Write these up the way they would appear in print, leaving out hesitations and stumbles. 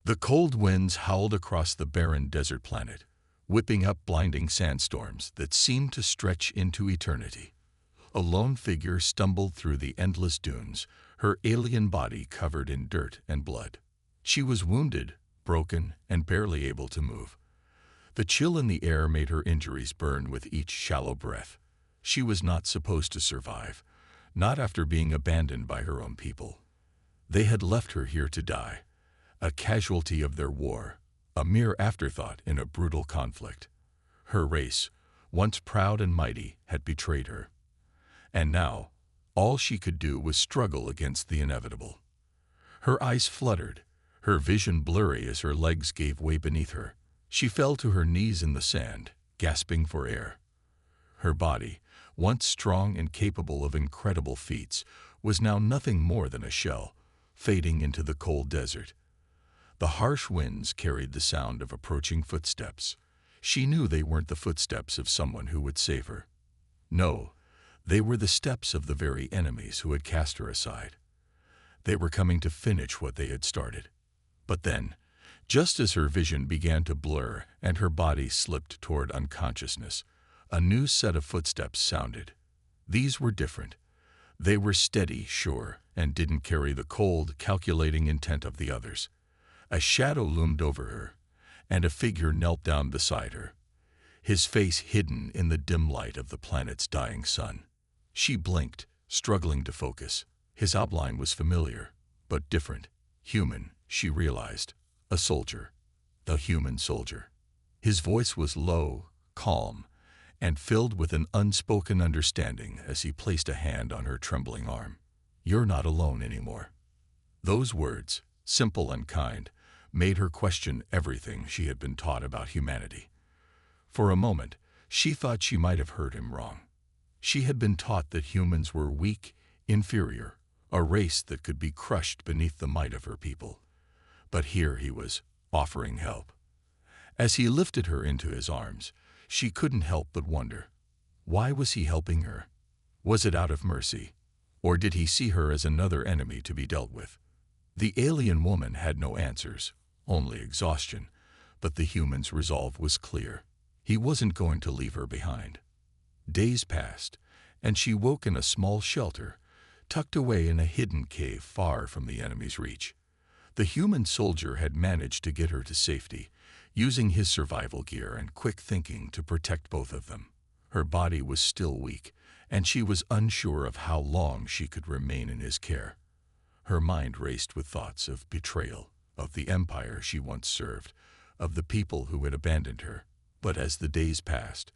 The cold winds howled across the barren desert planet, whipping up blinding sandstorms that seemed to stretch into eternity. A lone figure stumbled through the endless dunes, her alien body covered in dirt and blood. She was wounded, broken, and barely able to move. The chill in the air made her injuries burn with each shallow breath. She was not supposed to survive, not after being abandoned by her own people. They had left her here to die, a casualty of their war, a mere afterthought in a brutal conflict. Her race, once proud and mighty, had betrayed her. And now, all she could do was struggle against the inevitable. Her eyes fluttered, her vision blurry as her legs gave way beneath her. She fell to her knees in the sand, gasping for air. Her body, once strong and capable of incredible feats, was now nothing more than a shell, fading into the cold desert. The harsh winds carried the sound of approaching footsteps. She knew they weren't the footsteps of someone who would save her. No, they were the steps of the very enemies who had cast her aside. They were coming to finish what they had started. But then, just as her vision began to blur and her body slipped toward unconsciousness, a new set of footsteps sounded. These were different. They were steady, sure, and didn't carry the cold, calculating intent of the others. A shadow loomed over her, and a figure knelt down beside her, his face hidden in the dim light of the planet's dying sun. She blinked, struggling to focus. His outline was familiar, but different. Human, she realized. A soldier. The human soldier. His voice was low, calm, and filled with an unspoken understanding as he placed a hand on her trembling arm. "You're not alone anymore." Those words, simple and kind, made her question everything she had been taught about humanity. For a moment, she thought she might have heard him wrong. She had been taught that humans were weak, inferior, a race that could be crushed beneath the might of her people. But here he was, offering help. As he lifted her into his arms, she couldn't help but wonder, why was he helping her? Was it out of mercy, or did he see her as another enemy to be dealt with? The alien woman had no answers, only exhaustion, but the human's resolve was clear. He wasn't going to leave her behind. Days passed, and she woke in a small shelter, tucked away in a hidden cave far from the enemy's reach. The human soldier had managed to get her to safety, using his survival gear and quick thinking to protect both of them. Her body was still weak, and she was unsure of how long she could remain in his care. Her mind raced with thoughts of betrayal, of the empire she once served, of the people who had abandoned her. But as the days passed,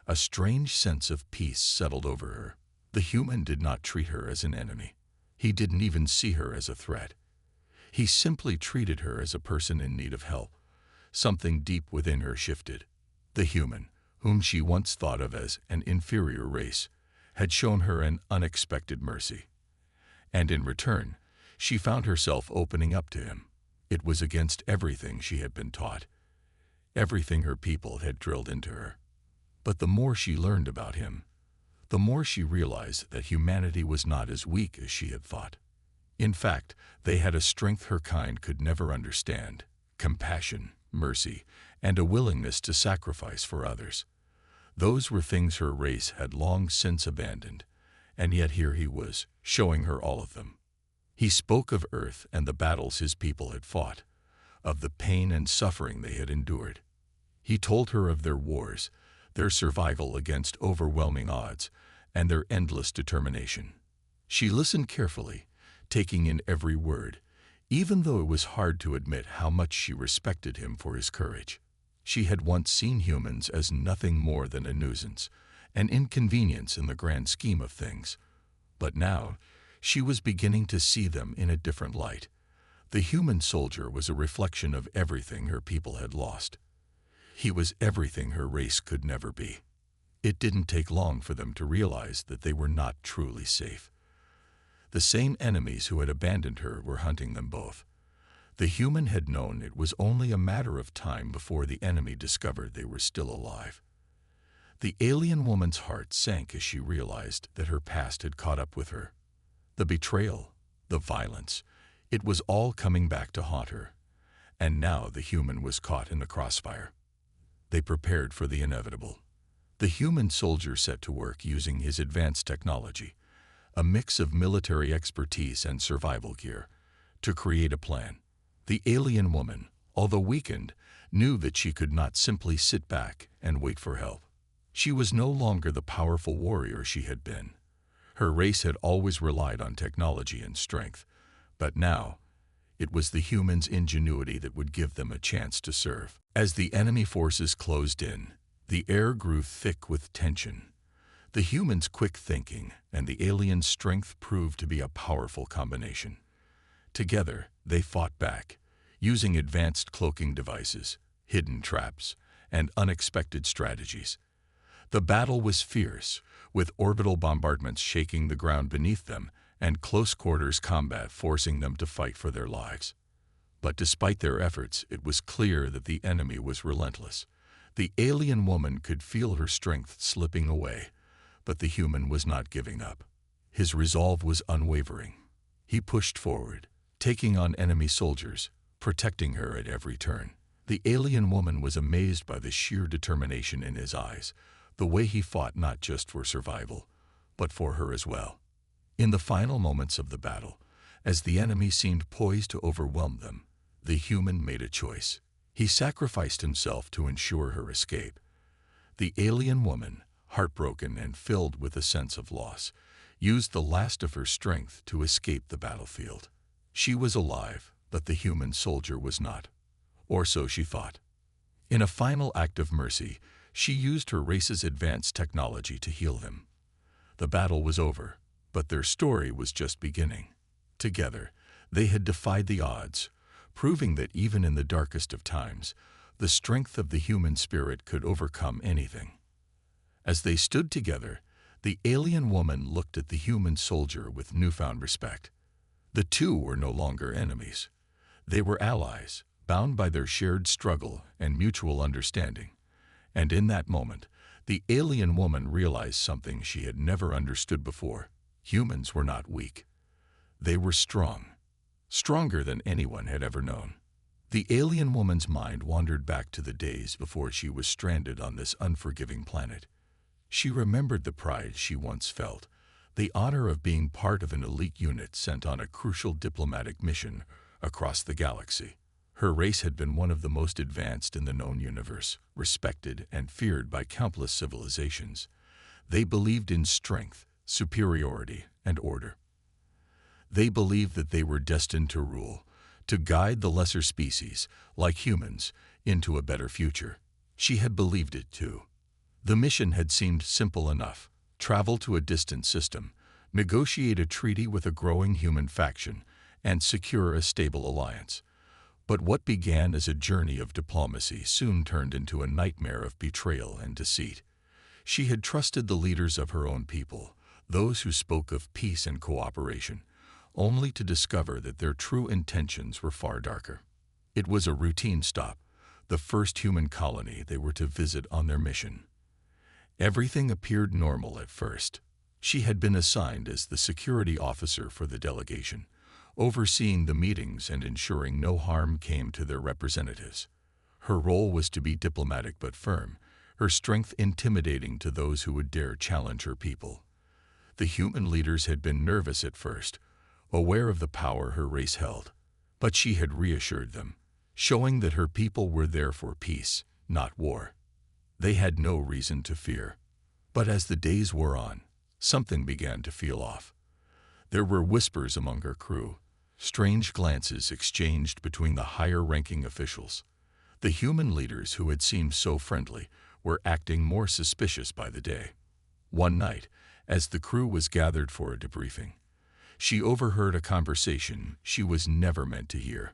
a strange sense of peace settled over her. The human did not treat her as an enemy. He didn't even see her as a threat. He simply treated her as a person in need of help. Something deep within her shifted. The human, whom she once thought of as an inferior race, had shown her an unexpected mercy. And in return, she found herself opening up to him. It was against everything she had been taught, everything her people had drilled into her. But the more she learned about him, the more she realized that humanity was not as weak as she had thought. In fact, they had a strength her kind could never understand: compassion, mercy, and a willingness to sacrifice for others. Those were things her race had long since abandoned, and yet here he was, showing her all of them. He spoke of Earth and the battles his people had fought, of the pain and suffering they had endured. He told her of their wars, their survival against overwhelming odds, and their endless determination. She listened carefully, taking in every word, even though it was hard to admit how much she respected him for his courage. She had once seen humans as nothing more than a nuisance, an inconvenience in the grand scheme of things. But now, she was beginning to see them in a different light. The human soldier was a reflection of everything her people had lost. He was everything her race could never be. It didn't take long for them to realize that they were not truly safe. The same enemies who had abandoned her were hunting them both. The human had known it was only a matter of time before the enemy discovered they were still alive. The alien woman's heart sank as she realized that her past had caught up with her. The betrayal, the violence, it was all coming back to haunt her. And now the human was caught in the crossfire. They prepared for the inevitable. The human soldier set to work using his advanced technology, a mix of military expertise and survival gear, to create a plan. The alien woman, although weakened, knew that she could not simply sit back and wait for help. She was no longer the powerful warrior she had been. Her race had always relied on technology and strength, but now it was the humans' ingenuity that would give them a chance to serve. As the enemy forces closed in, the air grew thick with tension. The humans' quick thinking and the aliens' strength proved to be a powerful combination. Together, they fought back, using advanced cloaking devices, hidden traps, and unexpected strategies. The battle was fierce, with orbital bombardments shaking the ground beneath them and close-quarters combat forcing them to fight for their lives. But despite their efforts, it was clear that the enemy was relentless. The alien woman could feel her strength slipping away, but the human was not giving up. His resolve was unwavering. He pushed forward, taking on enemy soldiers, protecting her at every turn. The alien woman was amazed by the sheer determination in his eyes, the way he fought not just for survival, but for her as well. In the final moments of the battle, as the enemy seemed poised to overwhelm them, the human made a choice. He sacrificed himself to ensure her escape. The alien woman, heartbroken and filled with a sense of loss, used the last of her strength to escape the battlefield. She was alive, but the human soldier was not. Or so she thought. In a final act of mercy, she used her race's advanced technology to heal him. The battle was over, but their story was just beginning. Together, they had defied the odds, proving that even in the darkest of times, the strength of the human spirit could overcome anything. As they stood together, the alien woman looked at the human soldier with newfound respect. The two were no longer enemies. They were allies, bound by their shared struggle and mutual understanding. And in that moment, the alien woman realized something she had never understood before. Humans were not weak. They were strong, stronger than anyone had ever known. The alien woman's mind wandered back to the days before she was stranded on this unforgiving planet. She remembered the pride she once felt, the honor of being part of an elite unit sent on a crucial diplomatic mission across the galaxy. Her race had been one of the most advanced in the known universe, respected and feared by countless civilizations. They believed in strength, superiority, and order. They believed that they were destined to rule, to guide the lesser species, like humans, into a better future. She had believed it too. The mission had seemed simple enough. Travel to a distant system, negotiate a treaty with a growing human faction, and secure a stable alliance. But what began as a journey of diplomacy soon turned into a nightmare of betrayal and deceit. She had trusted the leaders of her own people, those who spoke of peace and cooperation, only to discover that their true intentions were far darker. It was a routine stop, the first human colony they were to visit on their mission. Everything appeared normal at first. She had been assigned as the security officer for the delegation, overseeing the meetings and ensuring no harm came to their representatives. Her role was to be diplomatic but firm, her strength intimidating to those who would dare challenge her people. The human leaders had been nervous at first, aware of the power her race held, but she had reassured them, showing that her people were there for peace, not war. They had no reason to fear. But as the days wore on, something began to feel off. There were whispers among her crew, strange glances exchanged between the higher-ranking officials. The human leaders who had seemed so friendly were acting more suspicious by the day. One night, as the crew was gathered for a debriefing, she overheard a conversation she was never meant to hear.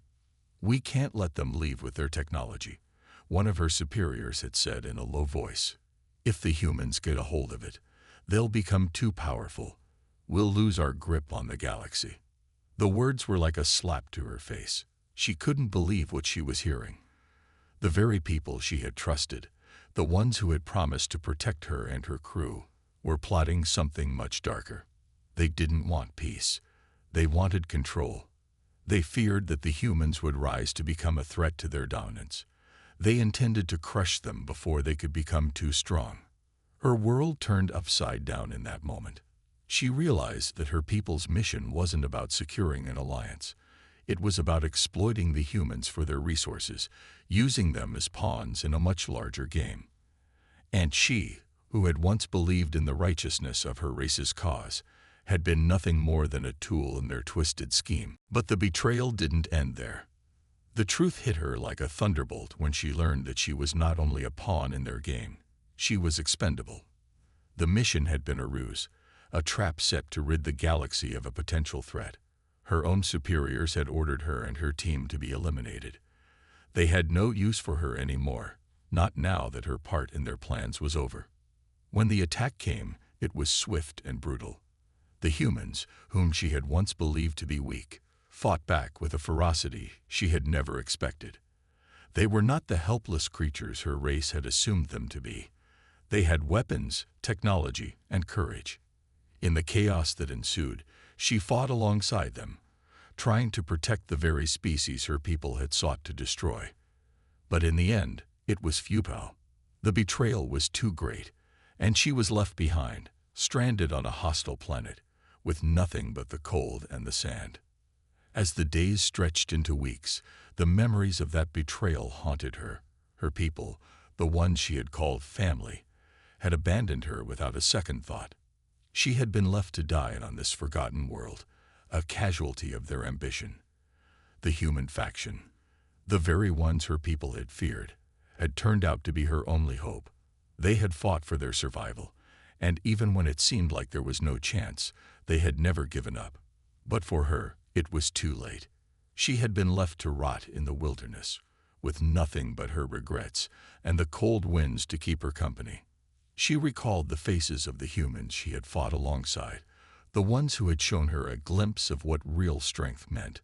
"We can't let them leave with their technology," one of her superiors had said in a low voice. "If the humans get a hold of it, they'll become too powerful. We'll lose our grip on the galaxy." The words were like a slap to her face. She couldn't believe what she was hearing. The very people she had trusted, the ones who had promised to protect her and her crew, were plotting something much darker. They didn't want peace. They wanted control. They feared that the humans would rise to become a threat to their dominance. They intended to crush them before they could become too strong. Her world turned upside down in that moment. She realized that her people's mission wasn't about securing an alliance. It was about exploiting the humans for their resources, using them as pawns in a much larger game. And she, who had once believed in the righteousness of her race's cause, had been nothing more than a tool in their twisted scheme. But the betrayal didn't end there. The truth hit her like a thunderbolt when she learned that she was not only a pawn in their game, she was expendable. The mission had been a ruse, a trap set to rid the galaxy of a potential threat. Her own superiors had ordered her and her team to be eliminated. They had no use for her anymore, not now that her part in their plans was over. When the attack came, it was swift and brutal. The humans, whom she had once believed to be weak, fought back with a ferocity she had never expected. They were not the helpless creatures her race had assumed them to be. They had weapons, technology, and courage. In the chaos that ensued, she fought alongside them, trying to protect the very species her people had sought to destroy. But in the end, it was futile. The betrayal was too great, and she was left behind, stranded on a hostile planet, with nothing but the cold and the sand. As the days stretched into weeks, the memories of that betrayal haunted her. Her people, the ones she had called family, had abandoned her without a second thought. She had been left to die on this forgotten world, a casualty of their ambition. The human faction, the very ones her people had feared, had turned out to be her only hope. They had fought for their survival, and even when it seemed like there was no chance, they had never given up. But for her, it was too late. She had been left to rot in the wilderness, with nothing but her regrets and the cold winds to keep her company. She recalled the faces of the humans she had fought alongside, the ones who had shown her a glimpse of what real strength meant.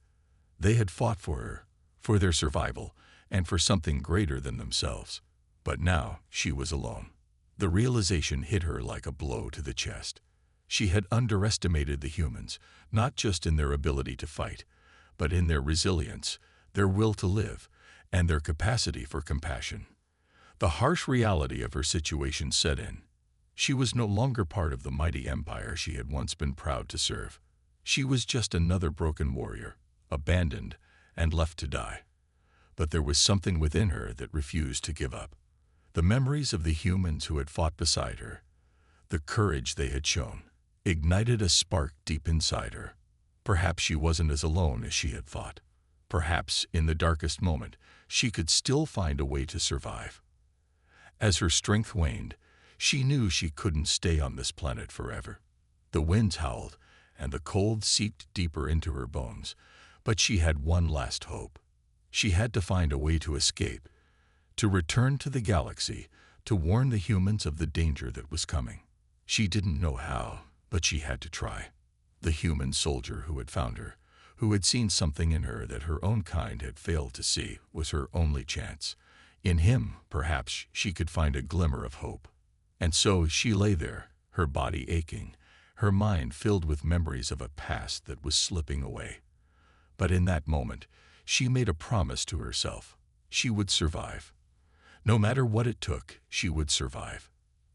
They had fought for her, for their survival, and for something greater than themselves. But now she was alone. The realization hit her like a blow to the chest. She had underestimated the humans, not just in their ability to fight, but in their resilience, their will to live, and their capacity for compassion. The harsh reality of her situation set in. She was no longer part of the mighty empire she had once been proud to serve. She was just another broken warrior, abandoned and left to die. But there was something within her that refused to give up. The memories of the humans who had fought beside her, the courage they had shown, ignited a spark deep inside her. Perhaps she wasn't as alone as she had thought. Perhaps, in the darkest moment, she could still find a way to survive. As her strength waned, she knew she couldn't stay on this planet forever. The winds howled, and the cold seeped deeper into her bones, but she had one last hope. She had to find a way to escape, to return to the galaxy, to warn the humans of the danger that was coming. She didn't know how, but she had to try. The human soldier who had found her, who had seen something in her that her own kind had failed to see, was her only chance. In him, perhaps, she could find a glimmer of hope. And so she lay there, her body aching, her mind filled with memories of a past that was slipping away. But in that moment, she made a promise to herself. She would survive. No matter what it took, she would survive.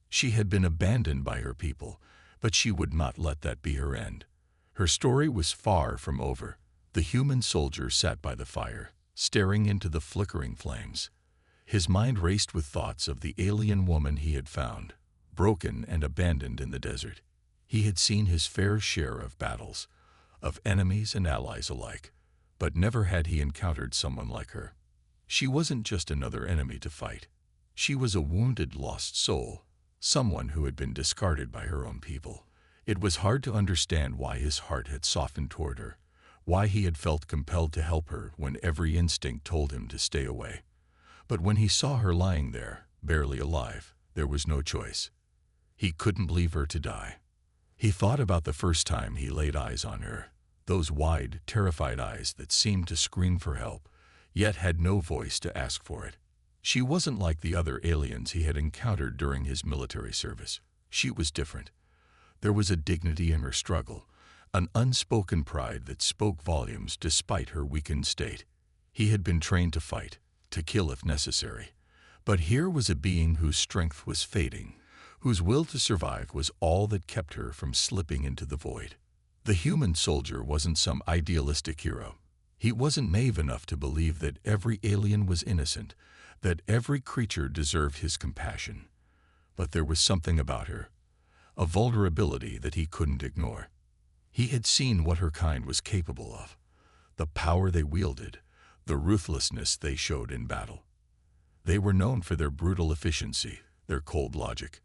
She had been abandoned by her people, but she would not let that be her end. Her story was far from over. The human soldier sat by the fire, staring into the flickering flames. His mind raced with thoughts of the alien woman he had found, broken and abandoned in the desert. He had seen his fair share of battles, of enemies and allies alike, but never had he encountered someone like her. She wasn't just another enemy to fight. She was a wounded, lost soul, someone who had been discarded by her own people. It was hard to understand why his heart had softened toward her, why he had felt compelled to help her when every instinct told him to stay away. But when he saw her lying there, barely alive, there was no choice. He couldn't leave her to die. He thought about the first time he laid eyes on her, those wide, terrified eyes that seemed to scream for help, yet had no voice to ask for it. She wasn't like the other aliens he had encountered during his military service. She was different. There was a dignity in her struggle, an unspoken pride that spoke volumes despite her weakened state. He had been trained to fight, to kill if necessary. But here was a being whose strength was fading, whose will to survive was all that kept her from slipping into the void. The human soldier wasn't some idealistic hero. He wasn't naive enough to believe that every alien was innocent, that every creature deserved his compassion. But there was something about her, a vulnerability that he couldn't ignore. He had seen what her kind was capable of, the power they wielded, the ruthlessness they showed in battle. They were known for their brutal efficiency, their cold logic.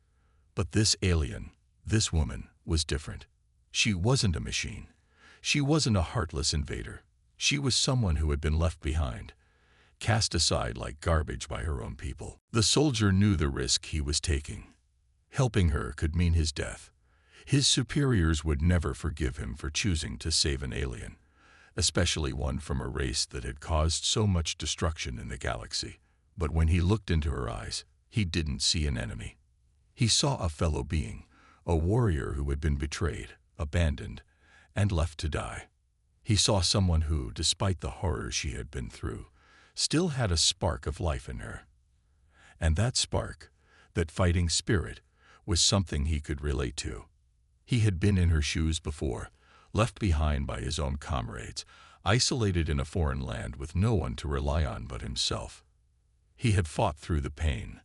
But this alien, this woman, was different. She wasn't a machine. She wasn't a heartless invader. She was someone who had been left behind, cast aside like garbage by her own people. The soldier knew the risk he was taking. Helping her could mean his death. His superiors would never forgive him for choosing to save an alien, especially one from a race that had caused so much destruction in the galaxy. But when he looked into her eyes, he didn't see an enemy. He saw a fellow being, a warrior who had been betrayed, abandoned, and left to die. He saw someone who, despite the horrors she had been through, still had a spark of life in her. And that spark, that fighting spirit, was something he could relate to. He had been in her shoes before, left behind by his own comrades, isolated in a foreign land with no one to rely on but himself. He had fought through the pain,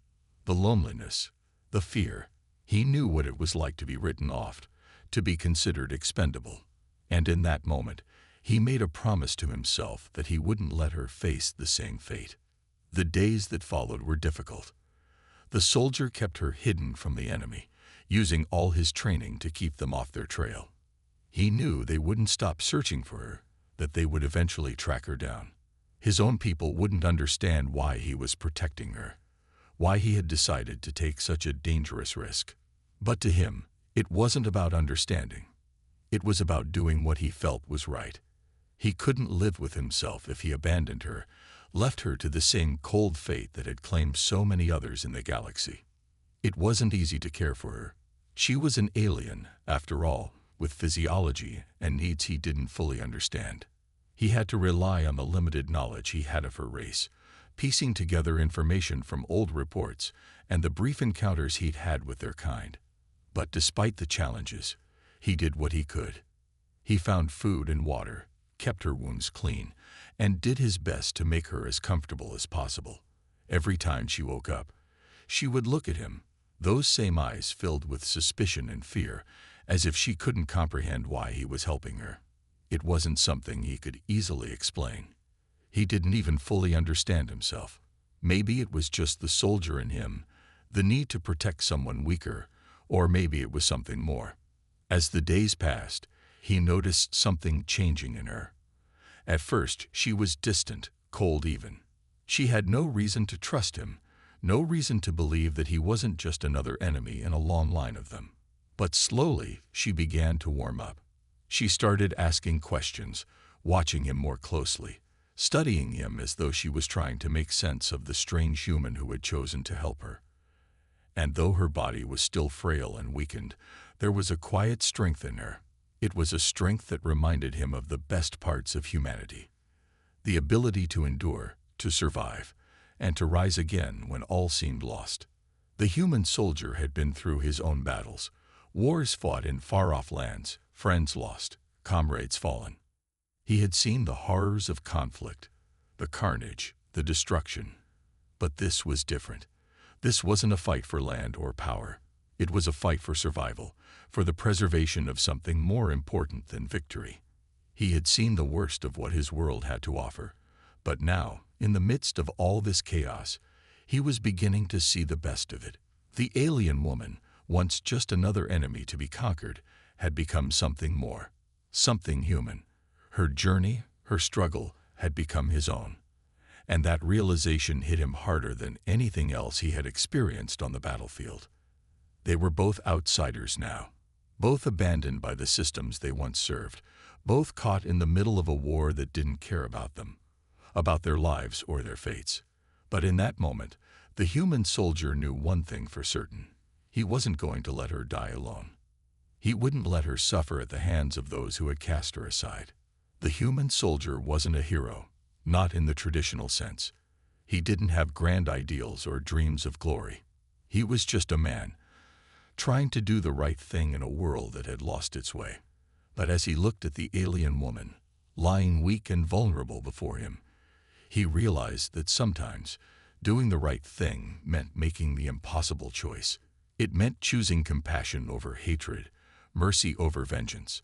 the loneliness, the fear. He knew what it was like to be written off, to be considered expendable. And in that moment, he made a promise to himself that he wouldn't let her face the same fate. The days that followed were difficult. The soldier kept her hidden from the enemy, using all his training to keep them off their trail. He knew they wouldn't stop searching for her, that they would eventually track her down. His own people wouldn't understand why he was protecting her, why he had decided to take such a dangerous risk. But to him, it wasn't about understanding. It was about doing what he felt was right. He couldn't live with himself if he abandoned her, left her to the same cold fate that had claimed so many others in the galaxy. It wasn't easy to care for her. She was an alien, after all, with physiology and needs he didn't fully understand. He had to rely on the limited knowledge he had of her race, piecing together information from old reports and the brief encounters he'd had with their kind. But despite the challenges, he did what he could. He found food and water, kept her wounds clean, and did his best to make her as comfortable as possible. Every time she woke up, she would look at him, those same eyes filled with suspicion and fear, as if she couldn't comprehend why he was helping her. It wasn't something he could easily explain. He didn't even fully understand himself. Maybe it was just the soldier in him, the need to protect someone weaker, or maybe it was something more. As the days passed, he noticed something changing in her. At first, she was distant, cold even. She had no reason to trust him, no reason to believe that he wasn't just another enemy in a long line of them. But slowly, she began to warm up. She started asking questions, watching him more closely, studying him as though she was trying to make sense of the strange human who had chosen to help her. And though her body was still frail and weakened, there was a quiet strength in her. It was a strength that reminded him of the best parts of humanity. The ability to endure, to survive, and to rise again when all seemed lost. The human soldier had been through his own battles, wars fought in far-off lands, friends lost, comrades fallen. He had seen the horrors of conflict, the carnage, the destruction. But this was different. This wasn't a fight for land or power. It was a fight for survival, for the preservation of something more important than victory. He had seen the worst of what his world had to offer, but now, in the midst of all this chaos, he was beginning to see the best of it. The alien woman, once just another enemy to be conquered, had become something more, something human. Her journey, her struggle, had become his own. And that realization hit him harder than anything else he had experienced on the battlefield. They were both outsiders now, both abandoned by the systems they once served, both caught in the middle of a war that didn't care about them, about their lives or their fates. But in that moment, the human soldier knew one thing for certain. He wasn't going to let her die alone. He wouldn't let her suffer at the hands of those who had cast her aside. The human soldier wasn't a hero, not in the traditional sense. He didn't have grand ideals or dreams of glory. He was just a man, trying to do the right thing in a world that had lost its way. But as he looked at the alien woman, lying weak and vulnerable before him, he realized that sometimes doing the right thing meant making the impossible choice. It meant choosing compassion over hatred, mercy over vengeance,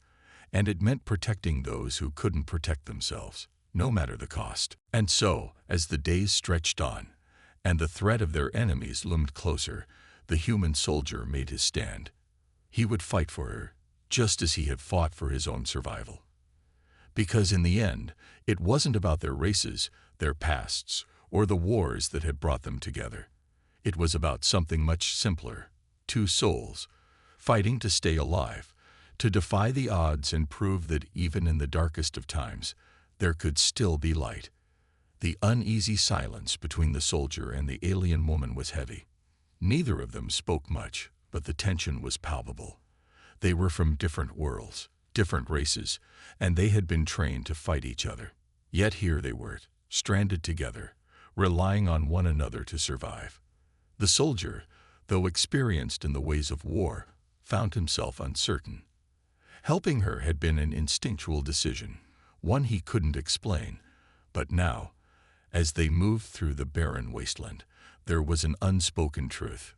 and it meant protecting those who couldn't protect themselves, no matter the cost. And so, as the days stretched on, and the threat of their enemies loomed closer, the human soldier made his stand. He would fight for her, just as he had fought for his own survival. Because in the end, it wasn't about their races, their pasts, or the wars that had brought them together. It was about something much simpler: two souls, fighting to stay alive, to defy the odds and prove that even in the darkest of times, there could still be light. The uneasy silence between the soldier and the alien woman was heavy. Neither of them spoke much, but the tension was palpable. They were from different worlds, different races, and they had been trained to fight each other. Yet here they were, stranded together, relying on one another to survive. The soldier, though experienced in the ways of war, found himself uncertain. Helping her had been an instinctual decision, one he couldn't explain. But now, as they moved through the barren wasteland, there was an unspoken truth.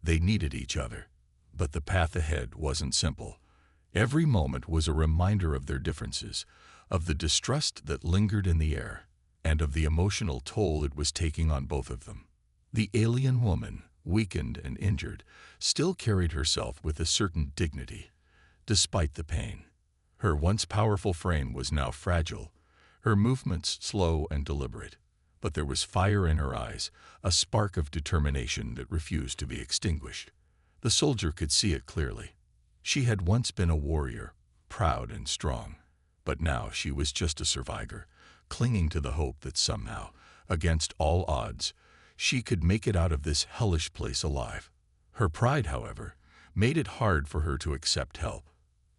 They needed each other, but the path ahead wasn't simple. Every moment was a reminder of their differences, of the distrust that lingered in the air, and of the emotional toll it was taking on both of them. The alien woman, weakened and injured, still carried herself with a certain dignity, despite the pain. Her once powerful frame was now fragile, her movements slow and deliberate, but there was fire in her eyes, a spark of determination that refused to be extinguished. The soldier could see it clearly. She had once been a warrior, proud and strong, but now she was just a survivor, clinging to the hope that somehow, against all odds, she could make it out of this hellish place alive. Her pride, however, made it hard for her to accept help.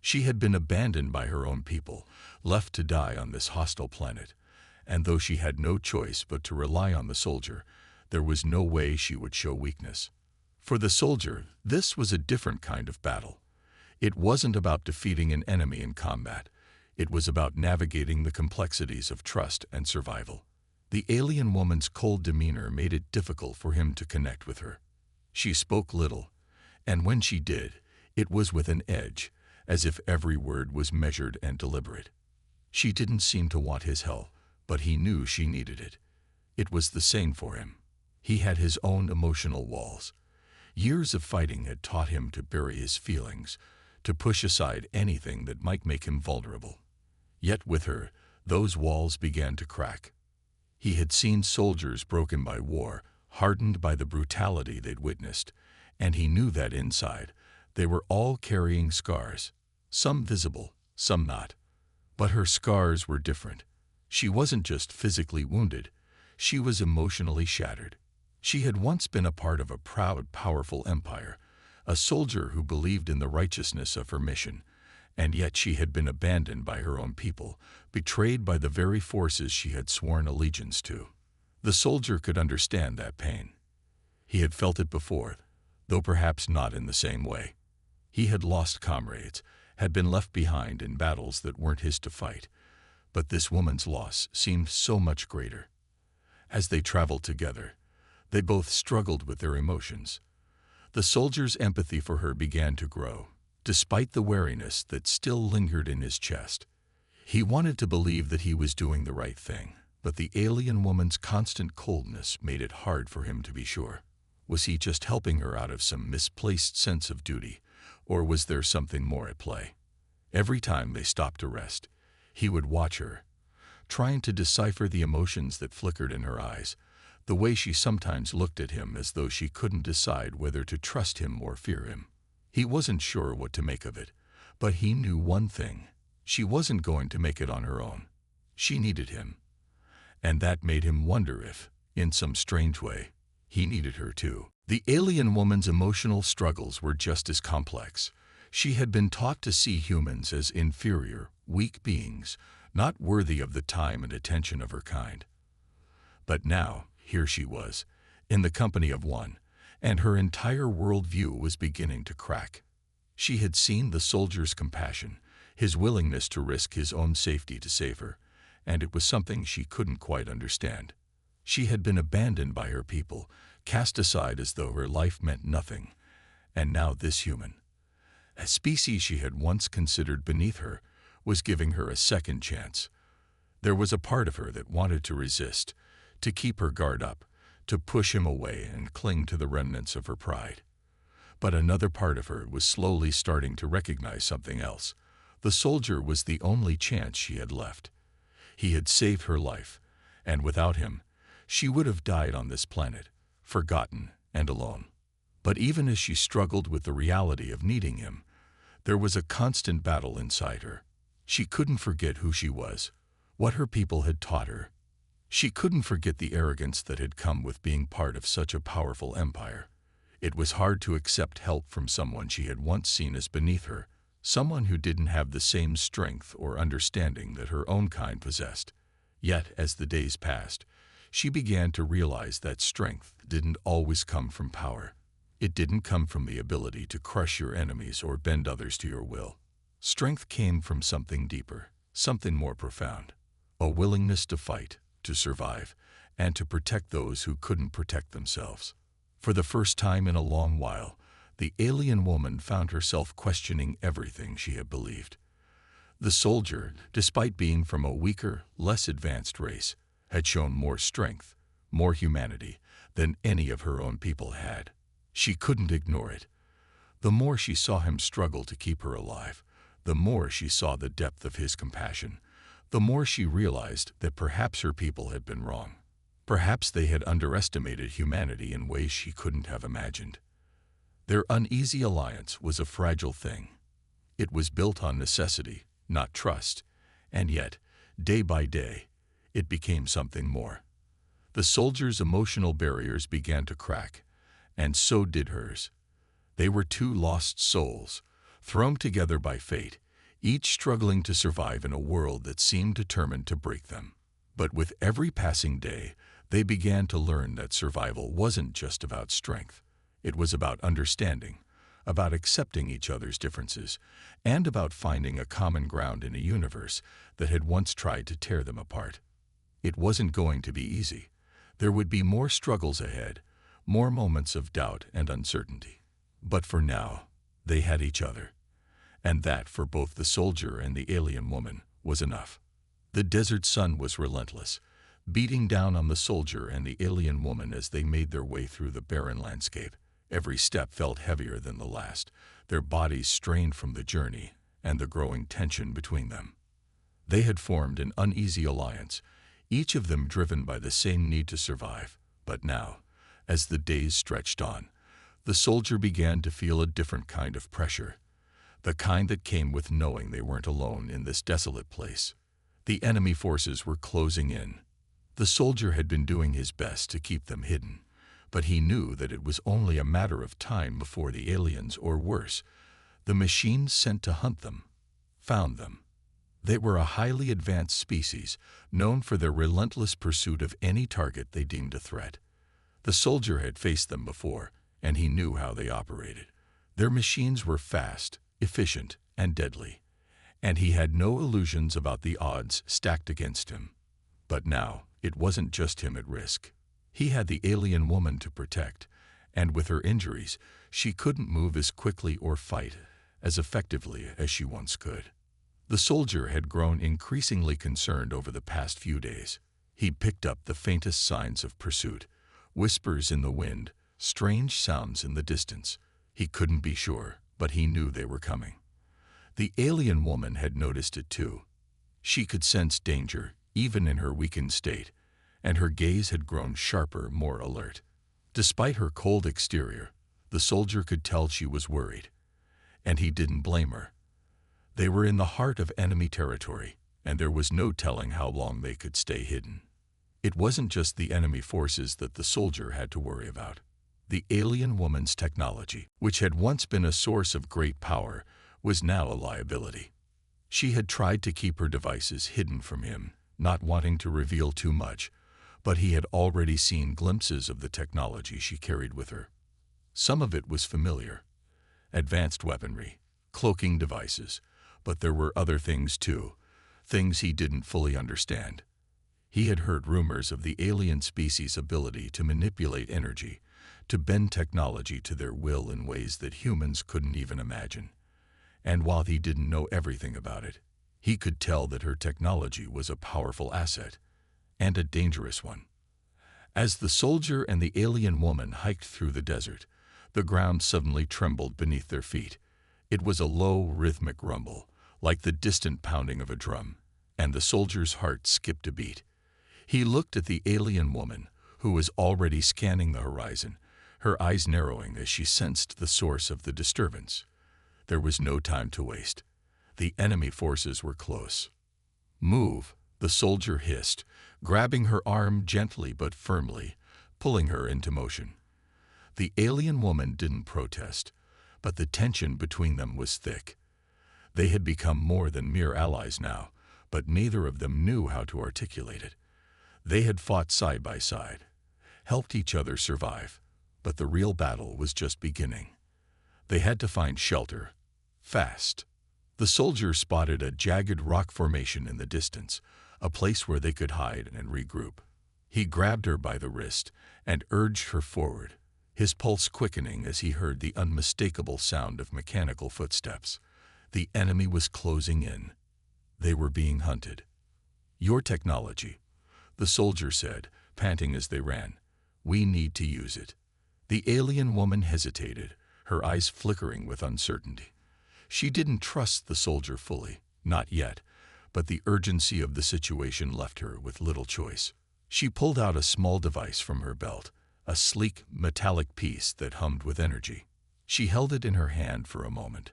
She had been abandoned by her own people, left to die on this hostile planet, and though she had no choice but to rely on the soldier, there was no way she would show weakness. For the soldier, this was a different kind of battle. It wasn't about defeating an enemy in combat. It was about navigating the complexities of trust and survival. The alien woman's cold demeanor made it difficult for him to connect with her. She spoke little, and when she did, it was with an edge, as if every word was measured and deliberate. She didn't seem to want his help, but he knew she needed it. It was the same for him. He had his own emotional walls. Years of fighting had taught him to bury his feelings, to push aside anything that might make him vulnerable. Yet with her, those walls began to crack. He had seen soldiers broken by war, hardened by the brutality they'd witnessed, and he knew that inside, they were all carrying scars, some visible, some not. But her scars were different. She wasn't just physically wounded, she was emotionally shattered. She had once been a part of a proud, powerful empire, a soldier who believed in the righteousness of her mission, and yet she had been abandoned by her own people, betrayed by the very forces she had sworn allegiance to. The soldier could understand that pain. He had felt it before, though perhaps not in the same way. He had lost comrades, had been left behind in battles that weren't his to fight, but this woman's loss seemed so much greater. As they traveled together, they both struggled with their emotions. The soldier's empathy for her began to grow, despite the wariness that still lingered in his chest. He wanted to believe that he was doing the right thing, but the alien woman's constant coldness made it hard for him to be sure. Was he just helping her out of some misplaced sense of duty, or was there something more at play? Every time they stopped to rest, he would watch her, trying to decipher the emotions that flickered in her eyes, the way she sometimes looked at him as though she couldn't decide whether to trust him or fear him. He wasn't sure what to make of it, but he knew one thing: she wasn't going to make it on her own. She needed him. And that made him wonder if, in some strange way, he needed her too. The alien woman's emotional struggles were just as complex. She had been taught to see humans as inferior, weak beings, not worthy of the time and attention of her kind. But now, here she was, in the company of one, and her entire worldview was beginning to crack. She had seen the soldier's compassion, his willingness to risk his own safety to save her, and it was something she couldn't quite understand. She had been abandoned by her people, cast aside as though her life meant nothing, and now this human, a species she had once considered beneath her, was giving her a second chance. There was a part of her that wanted to resist, to keep her guard up, to push him away and cling to the remnants of her pride. But another part of her was slowly starting to recognize something else. The soldier was the only chance she had left. He had saved her life, and without him, she would have died on this planet, forgotten and alone. But even as she struggled with the reality of needing him, there was a constant battle inside her. She couldn't forget who she was, what her people had taught her. She couldn't forget the arrogance that had come with being part of such a powerful empire. It was hard to accept help from someone she had once seen as beneath her, someone who didn't have the same strength or understanding that her own kind possessed. Yet, as the days passed, she began to realize that strength didn't always come from power. It didn't come from the ability to crush your enemies or bend others to your will. Strength came from something deeper, something more profound. A willingness to fight, to survive, and to protect those who couldn't protect themselves. For the first time in a long while, the alien woman found herself questioning everything she had believed. The soldier, despite being from a weaker, less advanced race, had shown more strength, more humanity, than any of her own people had. She couldn't ignore it. The more she saw him struggle to keep her alive, the more she saw the depth of his compassion, the more she realized that perhaps her people had been wrong. Perhaps they had underestimated humanity in ways she couldn't have imagined. Their uneasy alliance was a fragile thing. It was built on necessity, not trust, and yet, day by day, it became something more. The soldier's emotional barriers began to crack, and so did hers. They were two lost souls, thrown together by fate, each struggling to survive in a world that seemed determined to break them. But with every passing day, they began to learn that survival wasn't just about strength. It was about understanding, about accepting each other's differences, and about finding a common ground in a universe that had once tried to tear them apart. It wasn't going to be easy. There would be more struggles ahead, more moments of doubt and uncertainty. But for now, they had each other. And that, for both the soldier and the alien woman, was enough. The desert sun was relentless, beating down on the soldier and the alien woman as they made their way through the barren landscape. Every step felt heavier than the last, their bodies strained from the journey and the growing tension between them. They had formed an uneasy alliance, each of them driven by the same need to survive. But now, as the days stretched on, the soldier began to feel a different kind of pressure, the kind that came with knowing they weren't alone in this desolate place. The enemy forces were closing in. The soldier had been doing his best to keep them hidden, but he knew that it was only a matter of time before the aliens, or worse, the machines sent to hunt them, found them. They were a highly advanced species, known for their relentless pursuit of any target they deemed a threat. The soldier had faced them before, and he knew how they operated. Their machines were fast, efficient, and deadly, and he had no illusions about the odds stacked against him. But now, it wasn't just him at risk. He had the alien woman to protect, and with her injuries, she couldn't move as quickly or fight as effectively as she once could. The soldier had grown increasingly concerned over the past few days. He picked up the faintest signs of pursuit, whispers in the wind, strange sounds in the distance. He couldn't be sure, but he knew they were coming. The alien woman had noticed it too. She could sense danger, even in her weakened state, and her gaze had grown sharper, more alert. Despite her cold exterior, the soldier could tell she was worried, and he didn't blame her. They were in the heart of enemy territory, and there was no telling how long they could stay hidden. It wasn't just the enemy forces that the soldier had to worry about. The alien woman's technology, which had once been a source of great power, was now a liability. She had tried to keep her devices hidden from him, not wanting to reveal too much, but he had already seen glimpses of the technology she carried with her. Some of it was familiar: advanced weaponry, cloaking devices, but there were other things too, things he didn't fully understand. He had heard rumors of the alien species' ability to manipulate energy, to bend technology to their will in ways that humans couldn't even imagine. And while he didn't know everything about it, he could tell that her technology was a powerful asset, and a dangerous one. As the soldier and the alien woman hiked through the desert, the ground suddenly trembled beneath their feet. It was a low, rhythmic rumble, like the distant pounding of a drum, and the soldier's heart skipped a beat. He looked at the alien woman, who was already scanning the horizon, her eyes narrowing as she sensed the source of the disturbance. There was no time to waste. The enemy forces were close. "Move," the soldier hissed, grabbing her arm gently but firmly, pulling her into motion. The alien woman didn't protest, but the tension between them was thick. They had become more than mere allies now, but neither of them knew how to articulate it. They had fought side by side, helped each other survive, but the real battle was just beginning. They had to find shelter, fast. The soldier spotted a jagged rock formation in the distance, a place where they could hide and regroup. He grabbed her by the wrist and urged her forward, his pulse quickening as he heard the unmistakable sound of mechanical footsteps. The enemy was closing in. They were being hunted. "Your technology," the soldier said, panting as they ran. "We need to use it." The alien woman hesitated, her eyes flickering with uncertainty. She didn't trust the soldier fully, not yet, but the urgency of the situation left her with little choice. She pulled out a small device from her belt, a sleek, metallic piece that hummed with energy. She held it in her hand for a moment,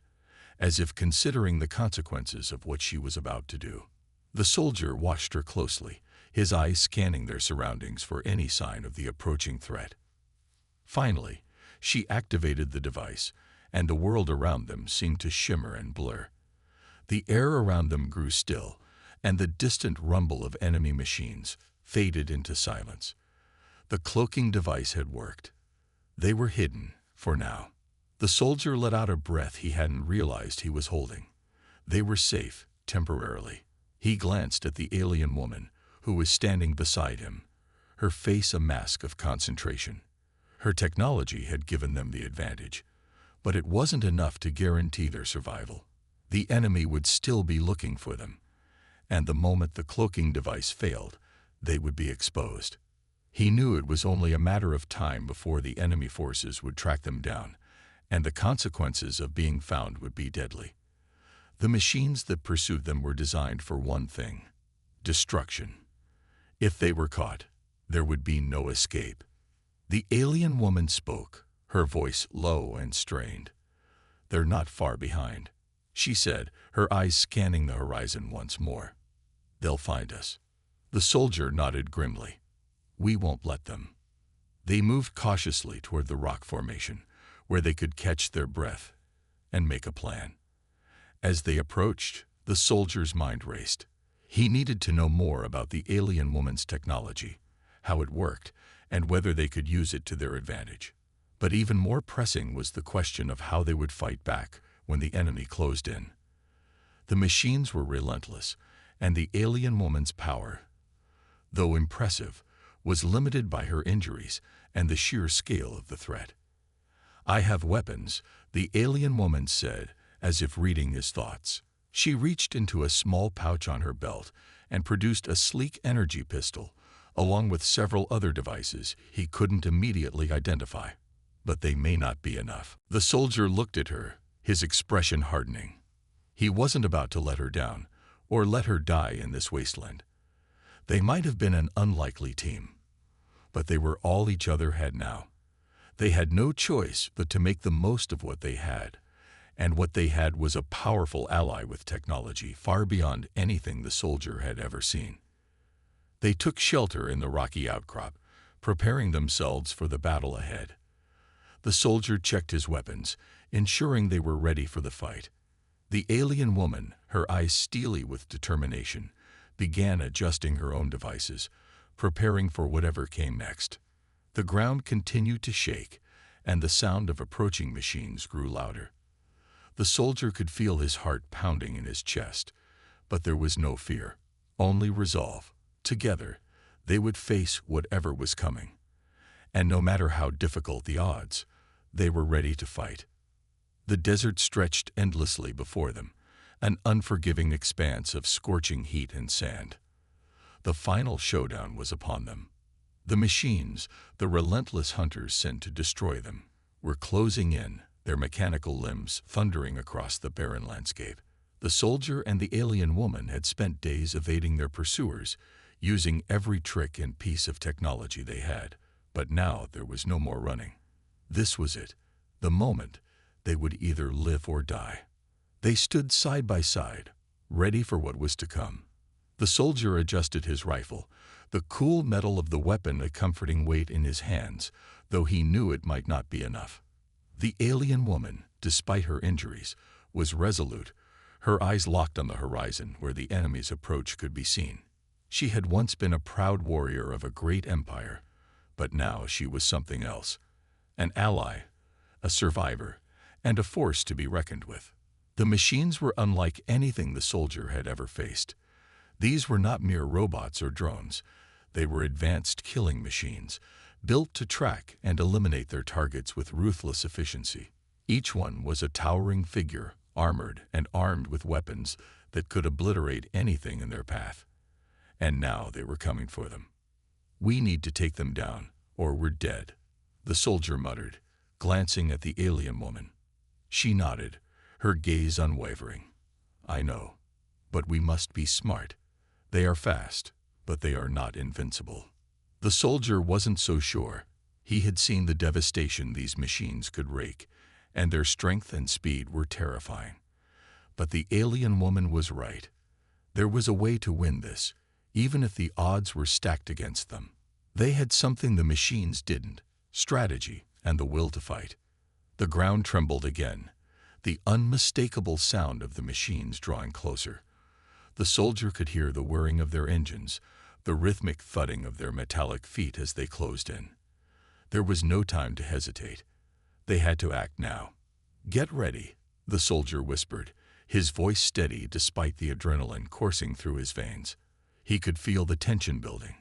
as if considering the consequences of what she was about to do. The soldier watched her closely, his eyes scanning their surroundings for any sign of the approaching threat. Finally, she activated the device, and the world around them seemed to shimmer and blur. The air around them grew still, and the distant rumble of enemy machines faded into silence. The cloaking device had worked. They were hidden, for now. The soldier let out a breath he hadn't realized he was holding. They were safe, temporarily. He glanced at the alien woman, who was standing beside him, her face a mask of concentration. Her technology had given them the advantage, but it wasn't enough to guarantee their survival. The enemy would still be looking for them, and the moment the cloaking device failed, they would be exposed. He knew it was only a matter of time before the enemy forces would track them down, and the consequences of being found would be deadly. The machines that pursued them were designed for one thing: destruction. If they were caught, there would be no escape. The alien woman spoke, her voice low and strained. "They're not far behind," she said, her eyes scanning the horizon once more. "They'll find us." The soldier nodded grimly. "We won't let them." They moved cautiously toward the rock formation, where they could catch their breath and make a plan. As they approached, the soldier's mind raced. He needed to know more about the alien woman's technology, how it worked, and whether they could use it to their advantage. But even more pressing was the question of how they would fight back when the enemy closed in. The machines were relentless, and the alien woman's power, though impressive, was limited by her injuries and the sheer scale of the threat. "I have weapons," the alien woman said, as if reading his thoughts. She reached into a small pouch on her belt and produced a sleek energy pistol, along with several other devices he couldn't immediately identify. "But they may not be enough." The soldier looked at her, his expression hardening. He wasn't about to let her down, or let her die in this wasteland. They might have been an unlikely team, but they were all each other had now. They had no choice but to make the most of what they had, and what they had was a powerful ally with technology far beyond anything the soldier had ever seen. They took shelter in the rocky outcrop, preparing themselves for the battle ahead. The soldier checked his weapons, ensuring they were ready for the fight. The alien woman, her eyes steely with determination, began adjusting her own devices, preparing for whatever came next. The ground continued to shake, and the sound of approaching machines grew louder. The soldier could feel his heart pounding in his chest, but there was no fear, only resolve. Together, they would face whatever was coming. And no matter how difficult the odds, they were ready to fight. The desert stretched endlessly before them, an unforgiving expanse of scorching heat and sand. The final showdown was upon them. The machines, the relentless hunters sent to destroy them, were closing in, their mechanical limbs thundering across the barren landscape. The soldier and the alien woman had spent days evading their pursuers, using every trick and piece of technology they had. But now there was no more running. This was it, the moment they would either live or die. They stood side by side, ready for what was to come. The soldier adjusted his rifle, the cool metal of the weapon a comforting weight in his hands, though he knew it might not be enough. The alien woman, despite her injuries, was resolute, her eyes locked on the horizon where the enemy's approach could be seen. She had once been a proud warrior of a great empire, but now she was something else, an ally, a survivor, and a force to be reckoned with. The machines were unlike anything the soldier had ever faced. These were not mere robots or drones. They were advanced killing machines, built to track and eliminate their targets with ruthless efficiency. Each one was a towering figure, armored and armed with weapons that could obliterate anything in their path. And now they were coming for them. "We need to take them down, or we're dead," the soldier muttered, glancing at the alien woman. She nodded, her gaze unwavering. "I know, but we must be smart. They are fast, but they are not invincible." The soldier wasn't so sure. He had seen the devastation these machines could wreak, and their strength and speed were terrifying. But the alien woman was right. There was a way to win this, even if the odds were stacked against them. They had something the machines didn't: strategy and the will to fight. The ground trembled again, the unmistakable sound of the machines drawing closer. The soldier could hear the whirring of their engines, the rhythmic thudding of their metallic feet as they closed in. There was no time to hesitate. They had to act now. "Get ready," the soldier whispered, his voice steady despite the adrenaline coursing through his veins. He could feel the tension building,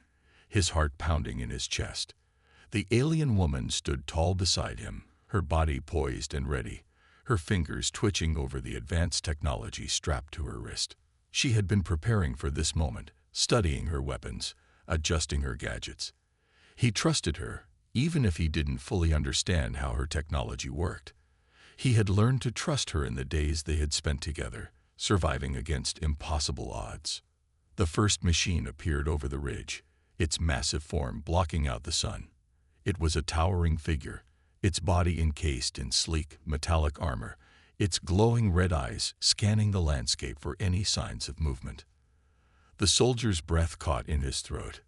his heart pounding in his chest. The alien woman stood tall beside him, her body poised and ready, her fingers twitching over the advanced technology strapped to her wrist. She had been preparing for this moment, studying her weapons, adjusting her gadgets. He trusted her, even if he didn't fully understand how her technology worked. He had learned to trust her in the days they had spent together, surviving against impossible odds. The first machine appeared over the ridge, its massive form blocking out the sun. It was a towering figure, its body encased in sleek, metallic armor, its glowing red eyes scanning the landscape for any signs of movement. The soldier's breath caught in his throat.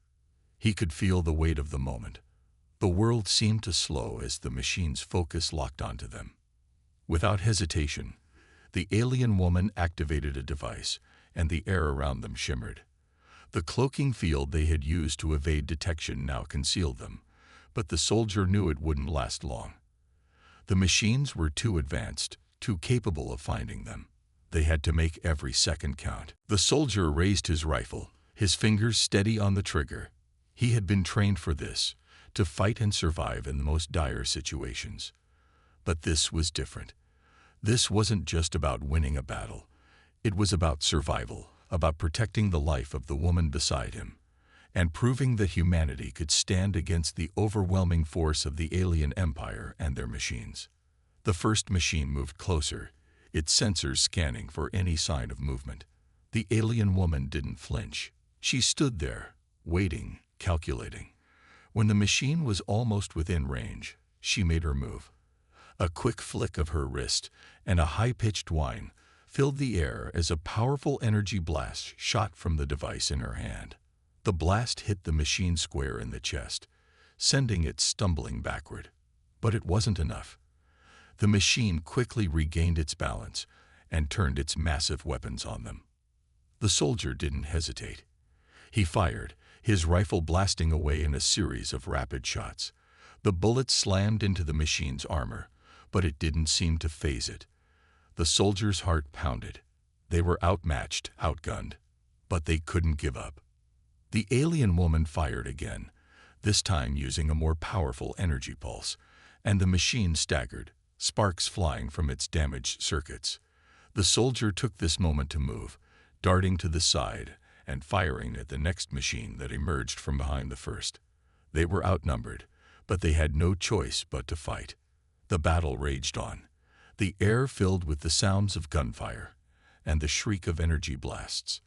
He could feel the weight of the moment. The world seemed to slow as the machine's focus locked onto them. Without hesitation, the alien woman activated a device, and the air around them shimmered. The cloaking field they had used to evade detection now concealed them, but the soldier knew it wouldn't last long. The machines were too advanced, too capable of finding them. They had to make every second count. The soldier raised his rifle, his fingers steady on the trigger. He had been trained for this, to fight and survive in the most dire situations. But this was different. This wasn't just about winning a battle. It was about survival, about protecting the life of the woman beside him, and proving that humanity could stand against the overwhelming force of the alien empire and their machines. The first machine moved closer, its sensors scanning for any sign of movement. The alien woman didn't flinch. She stood there, waiting, calculating. When the machine was almost within range, she made her move. A quick flick of her wrist and a high-pitched whine filled the air as a powerful energy blast shot from the device in her hand. The blast hit the machine square in the chest, sending it stumbling backward. But it wasn't enough. The machine quickly regained its balance, and turned its massive weapons on them. The soldier didn't hesitate. He fired, his rifle blasting away in a series of rapid shots. The bullets slammed into the machine's armor, but it didn't seem to faze it. The soldier's heart pounded. They were outmatched, outgunned, but they couldn't give up. The alien woman fired again, this time using a more powerful energy pulse, and the machine staggered, sparks flying from its damaged circuits. The soldier took this moment to move, darting to the side and firing at the next machine that emerged from behind the first. They were outnumbered, but they had no choice but to fight. The battle raged on, the air filled with the sounds of gunfire and the shriek of energy blasts.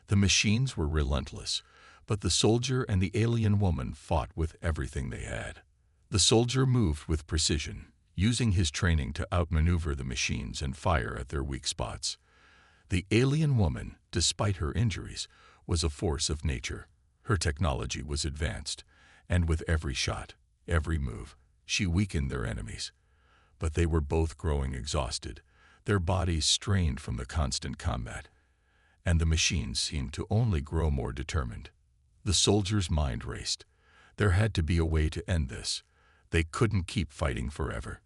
The machines were relentless, but the soldier and the alien woman fought with everything they had. The soldier moved with precision, using his training to outmaneuver the machines and fire at their weak spots. The alien woman, despite her injuries, was a force of nature. Her technology was advanced, and with every shot, every move, she weakened their enemies. But they were both growing exhausted, their bodies strained from the constant combat, and the machines seemed to only grow more determined. The soldier's mind raced. There had to be a way to end this. They couldn't keep fighting forever.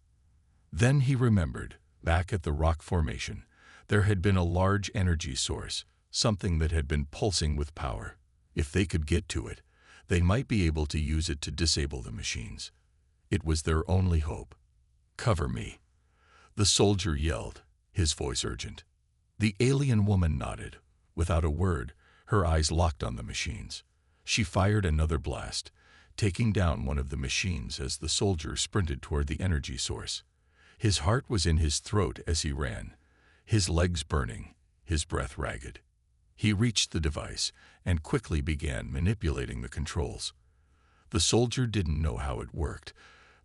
Then he remembered, back at the rock formation, there had been a large energy source, something that had been pulsing with power. If they could get to it, they might be able to use it to disable the machines. It was their only hope. "Cover me," the soldier yelled, his voice urgent. The alien woman nodded. Without a word, her eyes locked on the machines. She fired another blast, taking down one of the machines as the soldier sprinted toward the energy source. His heart was in his throat as he ran, his legs burning, his breath ragged. He reached the device and quickly began manipulating the controls. The soldier didn't know how it worked,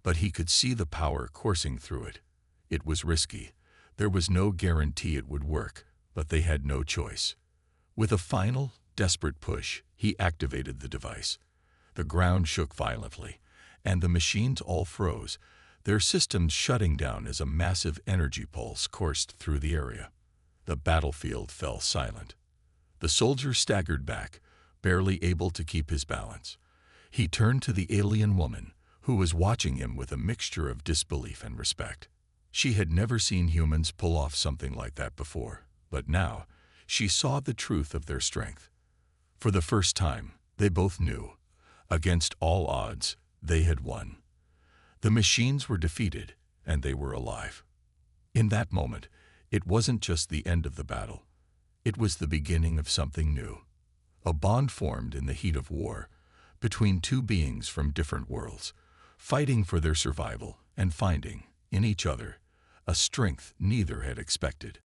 but he could see the power coursing through it. It was risky. There was no guarantee it would work, but they had no choice. With a final, desperate push, he activated the device. The ground shook violently, and the machines all froze, their systems shutting down as a massive energy pulse coursed through the area. The battlefield fell silent. The soldier staggered back, barely able to keep his balance. He turned to the alien woman, who was watching him with a mixture of disbelief and respect. She had never seen humans pull off something like that before, but now she saw the truth of their strength. For the first time, they both knew, against all odds, they had won. The machines were defeated, and they were alive. In that moment, it wasn't just the end of the battle. It was the beginning of something new. A bond formed in the heat of war between two beings from different worlds, fighting for their survival and finding, in each other, a strength neither had expected.